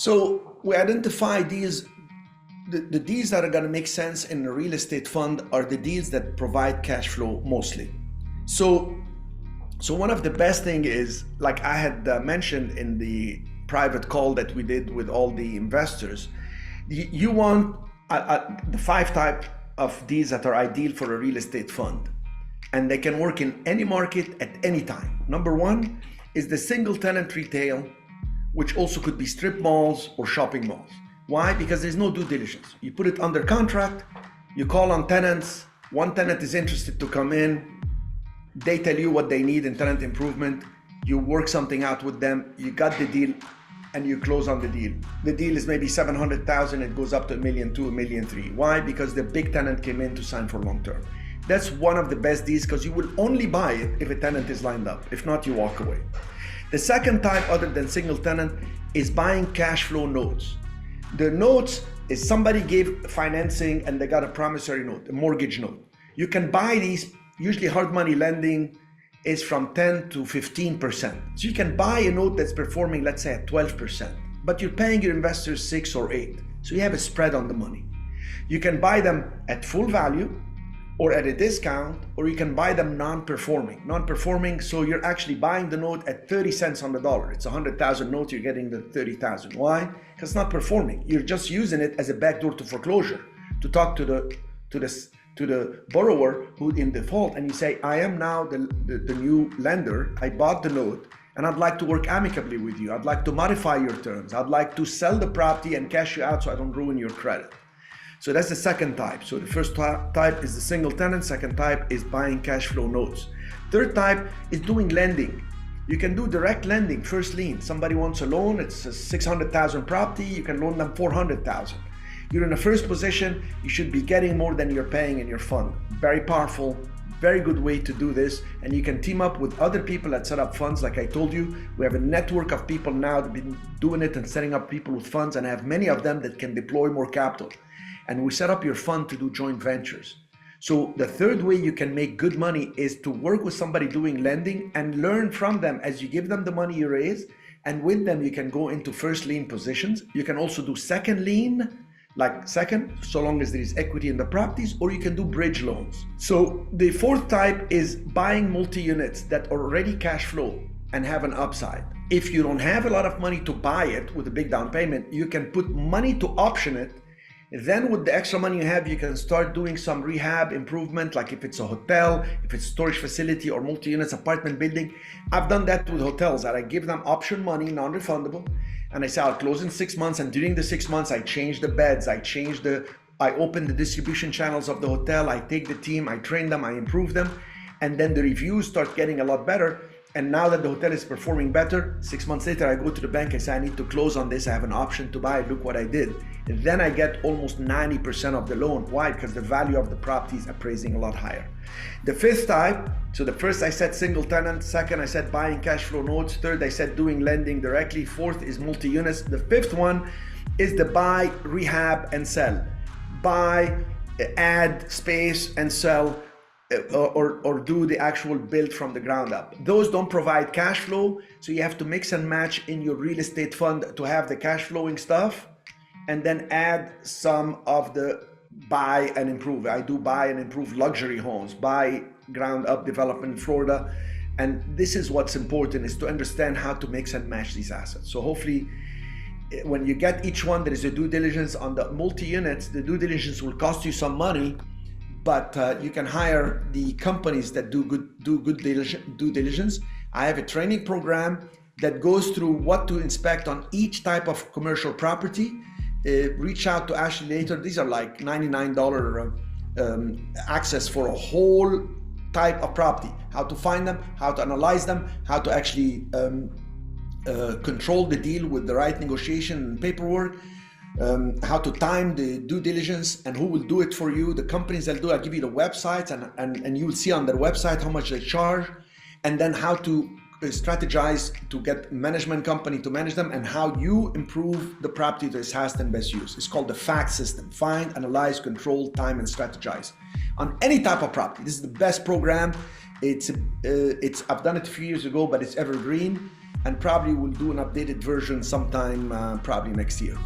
So we identify these, the deals that are going to make sense in a real estate fund are the deals that provide cash flow mostly. So one of the best thing is, like I had mentioned in the private call that we did with all the investors, you want the 5 type of deals that are ideal for a real estate fund, and they can work in any market at any time. Number 1 is the single tenant retail, which also could be strip malls or shopping malls. Why? Because there's no due diligence. You put it under contract, you call on tenants, one tenant is interested to come in, they tell you what they need in tenant improvement, you work something out with them, you got the deal, and you close on the deal. The deal is maybe 700,000, it goes up to $1.2 million, $1.3 million. Why? Because the big tenant came in to sign for long term. That's one of the best deals, because you will only buy it if a tenant is lined up. If not, you walk away. The second type, other than single tenant, is buying cash flow notes. The notes is somebody gave financing and they got a promissory note, a mortgage note. You can buy these, usually hard money lending is from 10 to 15%. So you can buy a note that's performing, let's say, at 12%, but you're paying your investors 6 or 8. So you have a spread on the money. You can buy them at full value or at a discount, or you can buy them non-performing. Non-performing, so you're actually buying the note at 30 cents on the dollar. It's 100,000 note, you're getting the 30,000. Why? Because it's not performing. You're just using it as a backdoor to foreclosure, to talk to the borrower who in default, and you say, I am now the new lender, I bought the note, and I'd like to work amicably with you. I'd like to modify your terms. I'd like to sell the property and cash you out so I don't ruin your credit. So that's the second type. So the first type is the single tenant. Second type is buying cash flow notes. Third type is doing lending. You can do direct lending, first lien. Somebody wants a loan, it's a 600,000 property, you can loan them 400,000. You're in a first position, you should be getting more than you're paying in your fund. Very powerful, very good way to do this. And you can team up with other people that set up funds. Like I told you, we have a network of people now that have been doing it and setting up people with funds, and I have many of them that can deploy more capital. And we set up your fund to do joint ventures. So the third way you can make good money is to work with somebody doing lending and learn from them as you give them the money you raise. And with them, you can go into first lien positions. You can also do second lien, like second, so long as there is equity in the properties, or you can do bridge loans. So the fourth type is buying multi-units that already cash flow and have an upside. If you don't have a lot of money to buy it with a big down payment, you can put money to option it. Then with the extra money you have, you can start doing some rehab improvement, like if it's a hotel, if it's a storage facility or multi-units apartment building. I've done that with hotels, that I give them option money, non-refundable, and I say I'll close in 6 months, and during the 6 months I change the beds, I open the distribution channels of the hotel, I take the team, I train them, I improve them, and then the reviews start getting a lot better. And now that the hotel is performing better, 6 months later, I go to the bank, I say, I need to close on this, I have an option to buy, look what I did. And then I get almost 90% of the loan. Why? Because the value of the property is appraising a lot higher. The fifth type, so the first I said single tenant, second I said buying cash flow notes, third I said doing lending directly, fourth is multi-units. The fifth one is the buy, rehab, and sell. Buy, add space, and sell. Or do the actual build from the ground up. Those don't provide cash flow, so you have to mix and match in your real estate fund to have the cash flowing stuff, and then add some of the buy and improve. I do buy and improve luxury homes, buy ground up development in Florida, and this is what's important, is to understand how to mix and match these assets. So hopefully when you get each one, there is a due diligence. On the multi-units, the due diligence will cost you some money, but you can hire the companies that do good due diligence. I have a training program that goes through what to inspect on each type of commercial property. Reach out to Ashley later. These are like $99 access for a whole type of property. How to find them, how to analyze them, how to actually control the deal with the right negotiation and paperwork. How to time the due diligence and who will do it for you. The companies that do, I'll give you the websites, and you will see on their website how much they charge, and then how to strategize to get management company to manage them, and how you improve the property to its highest and best use. It's called the FACT system: find, analyze, control, time, and strategize. On any type of property, this is the best program. I've done it a few years ago, but it's evergreen. and probably we'll do an updated version sometime probably next year.